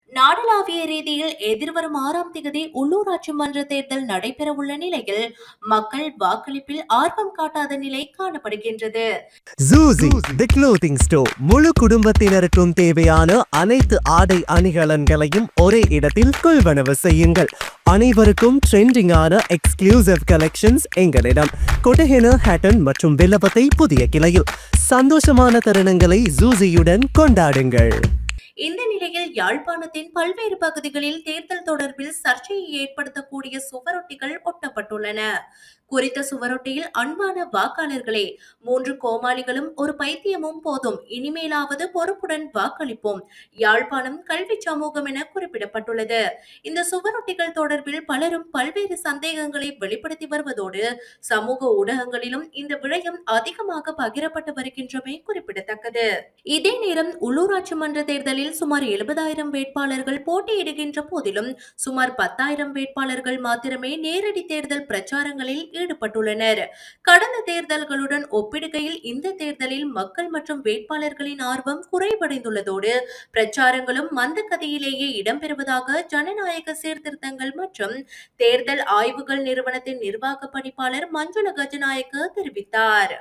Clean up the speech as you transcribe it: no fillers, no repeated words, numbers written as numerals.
நாடளாவிய ரீதியில் எதிர்வரும் 6ஆம் தேதி உள்ளூராட்சி மன்ற தேர்தல் நடைபெறவுள்ள நிலையில் மக்கள் வாக்களிப்பில் ஆர்வம் காட்டாத நிலை காணப்படுகின்றது. ஜூசி தி க்ளோத்திங் ஸ்டோர் முழு குடும்பத்தினருக்கும் தேவையான அனைத்து ஆடை அணிகலன்களையும் ஒரே இடத்தில் கொள்வனவு செய்யுங்கள். அனைவருக்கும் ட்ரெண்டிங்கான எக்ஸ்க்ளூசிவ் கலெக்ஷன்ஸ் எங்களிடம். கொட்டஹென, ஹேட்டன் மற்றும் வில்லபத்தை புதிய கிளையில். சந்தோஷமான தருணங்களை ஜூசியுடன் கொண்டாடுங்கள். இந்த நிலையில் யாழ்ப்பாணத்தின் பல்வேறு பகுதிகளில் தேர்தல் தொடர்பில் சர்ச்சையை ஏற்படுத்தக்கூடிய சுவரொட்டிகள் ஒட்டப்பட்டுள்ளன. குறித்த சுவரொட்டியில் அன்பான வாக்காளர்களே, 3 கோமாளிகளும் ஒரு பைத்தியமும் போதும், இனிமேலாவது பொறுப்புடன் வாக்களிப்போம், யாழ்ப்பாணம் கல்வி சமூகம் என குறிப்பிடப்பட்டுள்ளது. இந்த சுவரொட்டிகள் தொடர்பில் பலரும் பல்வேறு சந்தேகங்களை வெளிப்படுத்தி வருவதோடு சமூக ஊடகங்களிலும் இந்த விடயம் அதிகமாக பகிரப்பட்டு வருகின்றமை குறிப்பிடத்தக்கது. இதே நேரம் உள்ளூராட்சி மன்ற தேர்தலில் சுமார் 70,000 வேட்பாளர்கள் போட்டியிடுகின்ற போதிலும் சுமார் 10,000 வேட்பாளர்கள் மாத்திரமே நேரடி தேர்தல் பிரச்சாரங்களில் ஈடுபட்டுள்ளனர். கடந்த தேர்தல்களுடன் ஒப்பிடுகையில் இந்த தேர்தலில் மக்கள் மற்றும் வேட்பாளர்களின் ஆர்வம் குறைவடைந்துள்ளதோடு பிரச்சாரங்களும் மந்தகதியிலேயே இடம்பெறுவதாக ஜனநாயக சீர்திருத்தங்கள் மற்றும் தேர்தல் ஆய்வுகள் நிறுவனத்தின் நிர்வாக பணிப்பாளர் மஞ்சுள கஜநாயக்க தெரிவித்தார்.